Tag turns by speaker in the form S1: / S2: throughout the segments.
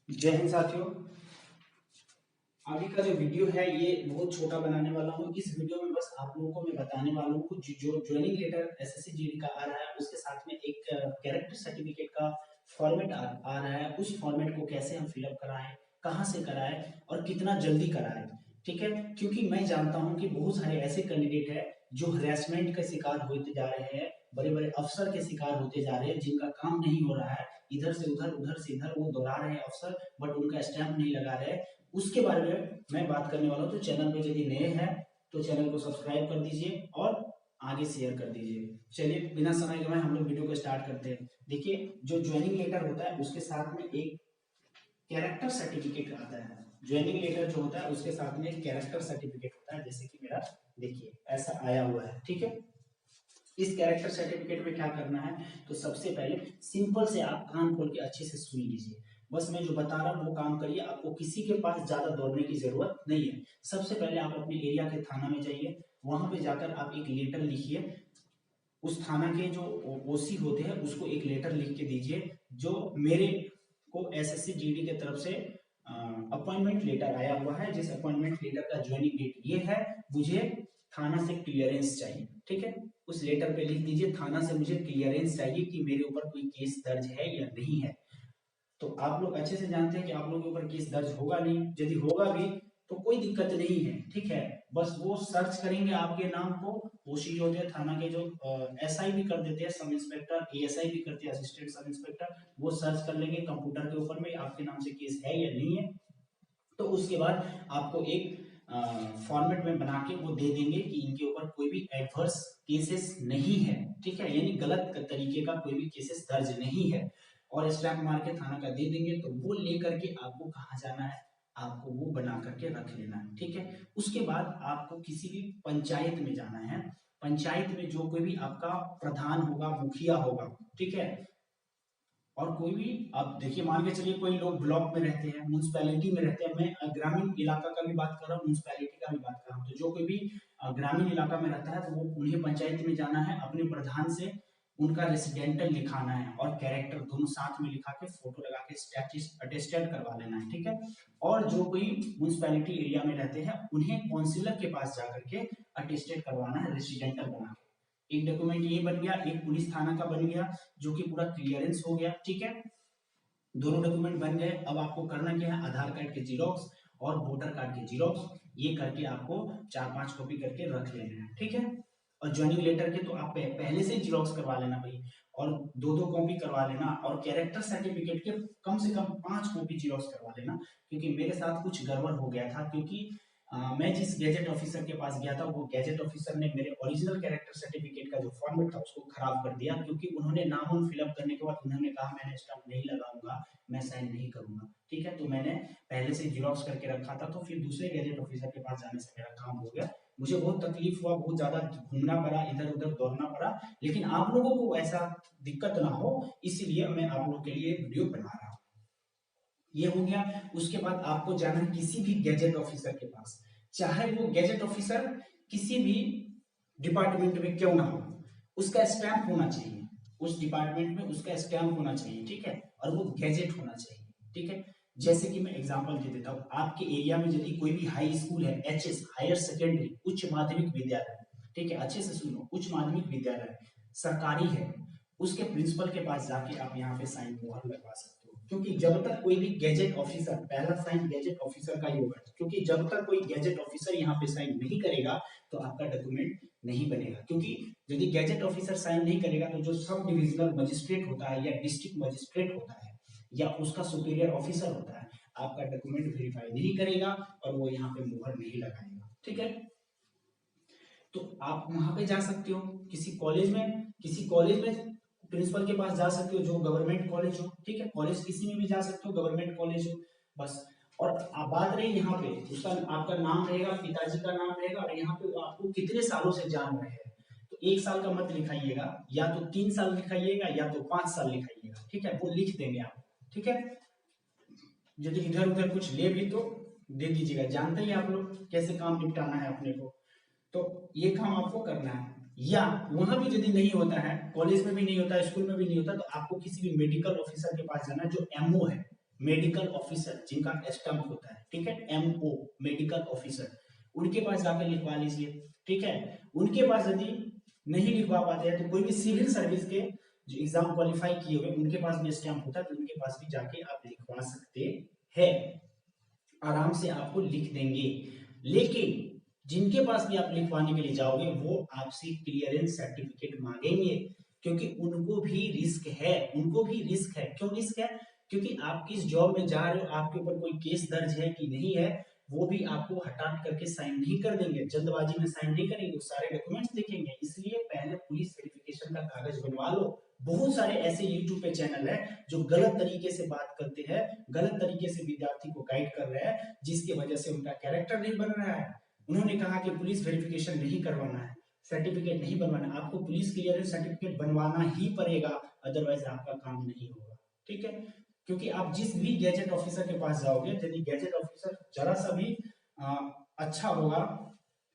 S1: जय हिंद साथियों। अभी का जो वीडियो है ये बहुत छोटा बनाने वाला हूँ। इस वीडियो में बस आप लोगों को मैं बताने वाला हूँ जो ज्वाइनिंग लेटर एसएससी जीडी का आ रहा है उसके साथ में एक कैरेक्टर सर्टिफिकेट का फॉर्मेट आ रहा है। उस फॉर्मेट को कैसे हम फिलअप कराएं, कहाँ से कराएं और कितना जल्दी कराएं। ठीक है, क्योंकि मैं जानता हूँ कि बहुत सारे ऐसे कैंडिडेट है जो हरेसमेंट का शिकार होते जा रहे हैं, बड़े बड़े अफसर के शिकार होते जा रहे हैं, जिनका काम नहीं हो रहा है। इधर से उधर, उधर से इधर वो दौड़ा रहे हैं अफसर, बट उनका स्टैंप नहीं लगा रहे। उसके बारे में मैं बात करने वाला हूँ। तो चैनल पे यदि नए हैं तो चैनल को सब्सक्राइब कर दीजिए और आगे शेयर कर दीजिए। चलिए बिना समय गवाए हम लोग वीडियो को स्टार्ट करते हैं। देखिए, जो ज्वाइनिंग लेटर होता है उसके साथ में एक कैरेक्टर सर्टिफिकेट आता है। ज्वाइनिंग लेटर जो होता है उसके साथ में एक कैरेक्टर सर्टिफिकेट होता है, जैसे कि मेरा देखिए ऐसा आया हुआ है। ठीक है, इस कैरेक्टर सर्टिफिकेट में क्या करना है, तो सबसे पहले सिंपल से आप कान खोल के अच्छे से सुन लीजिए। बस मैं जो बता रहा हूँ वो काम करिए, आपको किसी के पास ज्यादा दौड़ने की जरूरत नहीं है। सबसे पहले आप अपने एरिया के थाना में जाइए, वहां पे जाकर आप एक लेटर लिखिए। उस थाना के जो ओसी होते हैं उसको एक लेटर लिख के दीजिए, जो मेरे को एसएससी जीडी की तरफ से अपॉइंटमेंट लेटर आया हुआ है, जिस अपॉइंटमेंट लेटर का ज्वाइनिंग डेट ये है, मुझे थाना से क्लियरेंस चाहिए। ठीक है, उस लेटर पे लिख दीजिए थाना से मुझे क्लियरेंस चाहिए कि मेरे ऊपर कोई केस दर्ज है या नहीं है। तो आप लोग अच्छे से जानते हैं कि आप लोगों के ऊपर केस दर्ज होगा नहीं, यदि होगा भी तो कोई दिक्कत नहीं है। ठीक है, बस वो सर्च करेंगे आपके नाम को। ओसी जो होते हैं थाना के, जो एसआई भी कर देते हैं, सब इंस्पेक्टर एएसआई भी करते हैं, असिस्टेंट सब इंस्पेक्टर, वो सर्च कर लेंगे कंप्यूटर के ऊपर में आपके नाम से केस है या नहीं है। तो उसके बाद आपको एक फॉर्मेट में बना के वो दे देंगे कि इनके ऊपर कोई भी एडवर्स केसेस नहीं है। ठीक है, यानी गलत तरीके का कोई भी केसेस दर्ज नहीं है, और स्टैम्प मार के थाना का दे देंगे। तो वो लेकर के आपको कहाँ जाना है, आपको वो बना करके रख लेना है। ठीक है, उसके बाद आपको किसी भी पंचायत में जाना है। पंचायत में जो कोई भी आपका प्रधान होगा, मुखिया होगा, ठीक है, और कोई भी आप देखिए, मान के चलिए कोई लोग ब्लॉक में रहते हैं, म्यूनसिपैलिटी में रहते हैं, मैं ग्रामीण इलाका का भी बात कर रहा हूँ, म्यूनसिपैलिटी का भी बात कर रहा हूँ। तो जो कोई भी ग्रामीण इलाका में रहता है तो वो उन्हें पंचायत में जाना है, अपने प्रधान से उनका रेसिडेंटल लिखाना है और कैरेक्टर दोनों साथ में लिखा के फोटो लगा के अटेस्टेड करवा लेना है। ठीक है, और जो कोई म्यूनसिपैलिटी एरिया में रहते हैं उन्हें काउंसिलर के पास जाकर के अटेस्टेड करवाना है, रेसिडेंटल बना के। एक डॉक्यूमेंट ये बन गया, एक पुलिस थाना का बन गया जो कि पूरा क्लियरेंस हो गया। ठीक है, दोनों डॉक्यूमेंट बन गए। अब आपको करना क्या है, आधार कार्ड के जीरोक्स और वोटर कार्ड के जीरोक्स, ये करके आपको 4-5 कॉपी करके रख लेना है। ठीक है, और ज्वाइनिंग लेटर के तो आप पहले से ही जीरोक्स करवा लेना भाई, और 2-2 कॉपी करवा लेना, और कैरेक्टर सर्टिफिकेट के कम से कम 5 कॉपी जीरोक्स करवा लेना। क्योंकि मेरे साथ कुछ गड़बड़ हो गया था, क्योंकि मैं जिस गैजेट ऑफिसर के पास गया था वो गैजेट ऑफिसर ने मेरे ओरिजिनल कैरेक्टर सर्टिफिकेट का जो फॉर्मेट था उसको खराब कर दिया, क्योंकि उन्होंने नाम उन फिलअप करने के बाद उन्होंने कहा मैंने स्टाम्प नहीं लगाऊंगा, मैं साइन नहीं करूंगा। ठीक है, तो मैंने पहले से जीरोक्स करके रखा था, तो फिर दूसरे गैजेट ऑफिसर के पास जाने से मेरा काम हो गया। मुझे बहुत तकलीफ हुआ, बहुत ज्यादा घूमना पड़ा, इधर उधर दौड़ना पड़ा, लेकिन आप लोगों को ऐसा दिक्कत ना हो इसलिए मैं आप लोगों के लिए वीडियो बना रहा हूँ। ये हो गया। उसके बाद आपको जाना है किसी भी गैजेट ऑफिसर के पास, चाहे वो गैजेट ऑफिसर किसी भी डिपार्टमेंट में क्यों ना हो, उसका स्टैंप होना चाहिए, उस डिपार्टमेंट में उसका स्टैंप होना चाहिए। ठीक है, और वो गैजेट होना चाहिए। ठीक है, जैसे कि मैं एग्जांपल दे देता हूँ, आपके एरिया में यदि कोई भी हाई स्कूल है, एचएस हायर सेकेंडरी उच्च माध्यमिक विद्यालय, ठीक है, अच्छे से सुनो, उच्च माध्यमिक विद्यालय सरकारी है, उसके प्रिंसिपल के पास जाके आप यहाँ पे साइन मुहर लगवा सकते हो। क्योंकि जब तक कोई भी गैजेट ऑफिसर, पहला साइन गैजेट ऑफिसर का ही होगा, क्योंकि जब तक कोई गैजेट ऑफिसर यहाँ पे साइन नहीं करेगा तो आपका डॉक्यूमेंट नहीं बनेगा। क्योंकि यदि गैजेट ऑफिसर साइन नहीं करेगा तो जो सब डिविजनल मजिस्ट्रेट होता है या डिस्ट्रिक्ट मजिस्ट्रेट होता है या उसका सुपीरियर ऑफिसर होता है, आपका डॉक्यूमेंट वेरीफाई नहीं करेगा और वो यहाँ पे मुहर नहीं लगाएगा। ठीक है, तो आप वहां पे जा सकते हो, किसी कॉलेज में प्रिंसिपल के पास जा सकते हो जो गवर्नमेंट कॉलेज हो। ठीक है, कॉलेज किसी में भी जा सकते हो, गवर्नमेंट कॉलेज हो बस। और बात रही यहाँ पे, उसका आपका नाम रहेगा, पिताजी का नाम रहेगा, और यहाँ पे वो आपको कितने सालों से जान रहे हैं। तो 1 साल का मत लिखाइएगा, या तो 3 साल लिखाइएगा या तो 5 साल लिखाइएगा। ठीक है, वो लिख देंगे आप। ठीक है, यदि इधर उधर कुछ ले भी तो दे दीजिएगा, जानते ही आप लोग कैसे काम निपटाना है अपने को। तो ये काम आपको करना है। या वहां भी यदि नहीं होता है, कॉलेज में भी नहीं होता है, स्कूल में भी नहीं होता, तो आपको किसी भी मेडिकल ऑफिसर के पास जाना है जो एमओ है। मेडिकल ऑफिसर जिनका स्टैम्प होता है, ठीक है, MO मेडिकल ऑफिसर, उनके पास जाकर लिखवा लीजिए, ठीक है। उनके पास यदि नहीं लिखवा पाते हैं तो कोई भी सिविल सर्विस के जो एग्जाम क्वालिफाई किए हुए उनके पास भी स्टैम्प होता है, तो उनके पास भी जाके आप लिखवा सकते हैं, आराम से आपको लिख देंगे। लेकिन जिनके पास भी आप लिखवाने के लिए जाओगे वो आपसे क्लियरेंस सर्टिफिकेट मांगेंगे, क्योंकि उनको भी रिस्क है, उनको भी रिस्क है। क्यों रिस्क है? क्योंकि आप किस जॉब में जा रहे हो, आपके ऊपर कोई केस दर्ज है कि नहीं है, वो भी आपको हटाट करके साइन नहीं कर देंगे, जल्दबाजी में साइन नहीं करेंगे, सारे डॉक्यूमेंट्स देखेंगे। इसलिए पहले पुलिस वेरिफिकेशन का कागज बनवा लो। बहुत सारे ऐसे यूट्यूब पे चैनल है जो गलत तरीके से बात करते हैं, गलत तरीके से विद्यार्थी को गाइड कर रहे हैं, जिसकी वजह से उनका कैरेक्टर नहीं बन रहा है। उन्होंने कहा कि पुलिस वेरिफिकेशन नहीं करवाना है, सर्टिफिकेट नहीं बनवाना, आपको पुलिस क्लियरेंस सर्टिफिकेट बनवाना ही पड़ेगा, अदरवाइज आपका काम नहीं होगा, ठीक है। क्योंकि आप जिस भी गैजेट ऑफिसर के पास जाओगे, यदि गैजेट ऑफिसर जरा सा भी अच्छा होगा,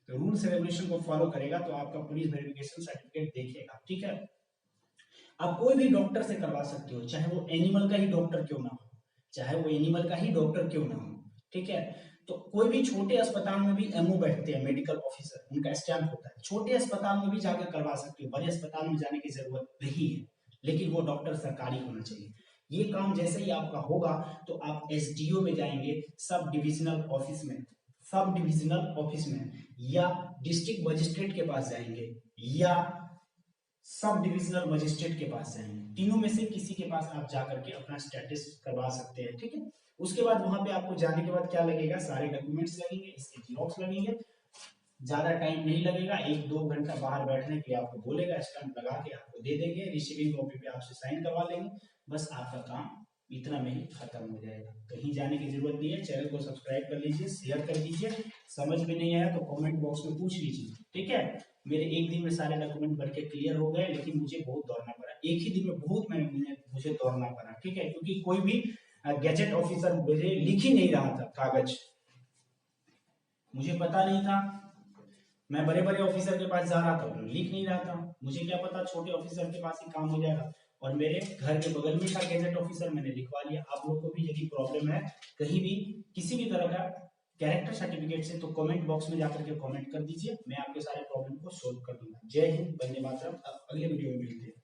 S1: तो रूल्स रेगुलेशन को फॉलो करेगा, तो आपका पुलिस वेरिफिकेशन सर्टिफिकेट देखेगा, ठीक है। आप कोई भी डॉक्टर से करवा सकते हो, चाहे वो एनिमल का ही डॉक्टर क्यों ना हो, चाहे वो एनिमल का ही डॉक्टर क्यों ना हो, ठीक है। तो कोई भी छोटे अस्पताल में भी MO बैठते हैं, मेडिकल ऑफिसर, उनका स्टैम्प होता है, छोटे अस्पताल में भी जाकर करवा सकते हो, बड़े अस्पताल में जाने की जरूरत नहीं है, लेकिन वो डॉक्टर सरकारी होना चाहिए। ये काम जैसे ही आपका होगा तो आप SDO में जाएंगे, सब डिविजनल ऑफिस में, सब डिविजनल ऑफिस में, या डिस्ट्रिक्ट मजिस्ट्रेट के पास जाएंगे, या सब डिविजनल मजिस्ट्रेट के पास जाएंगे, तीनों में से किसी के पास आप जाकर के अपना स्टेटस करवा सकते हैं, ठीक है। उसके बाद वहां पे आपको जाने के बाद क्या लगेगा, सारे डॉक्यूमेंट्स लगेंगे, इसके जीरोक्स लगेंगे, ज्यादा टाइम नहीं लगेगा, 1-2 घंटा बाहर बैठने के लिए आपको बोलेगा, स्टैंप लगा के आपको दे देंगे, रिसीविंग कॉपी पे आपसे साइन करवा लेंगे, बस आपका काम इतना में ही खत्म हो जाएगा। कहीं जाने की जरूरत नहीं है। चैनल को सब्सक्राइब कर लीजिए, शेयर कर दीजिए, समझ में नहीं आया तो कमेंट बॉक्स में पूछ लीजिए, ठीक है। मेरे एक दिन में सारे डॉक्यूमेंट भर के क्लियर हो गए, लेकिन मुझे बहुत दौड़ना पड़ा, एक ही दिन में बहुत मुझे दौड़ना पड़ा, ठीक है, क्योंकि कोई भी गैजेट ऑफिसर मुझे लिख ही नहीं रहा था कागज, मुझे पता नहीं था। मैं बड़े बड़े ऑफिसर के पास जा रहा था, लिख नहीं रहा था, मुझे क्या पता छोटे ऑफिसर के पास ही काम हो जाएगा, और मेरे घर के बगल में था गैजेट ऑफिसर, मैंने लिखवा लिया। आप लोग को भी यदि प्रॉब्लम है कहीं भी किसी भी तरह का कैरेक्टर सर्टिफिकेट से, तो कमेंट बॉक्स में जाकर के कमेंट कर दीजिए, मैं आपके सारे प्रॉब्लम को सोल्व कर दूंगा। जय हिंद, वंदे मातरम। अगले वीडियो में मिलते हैं।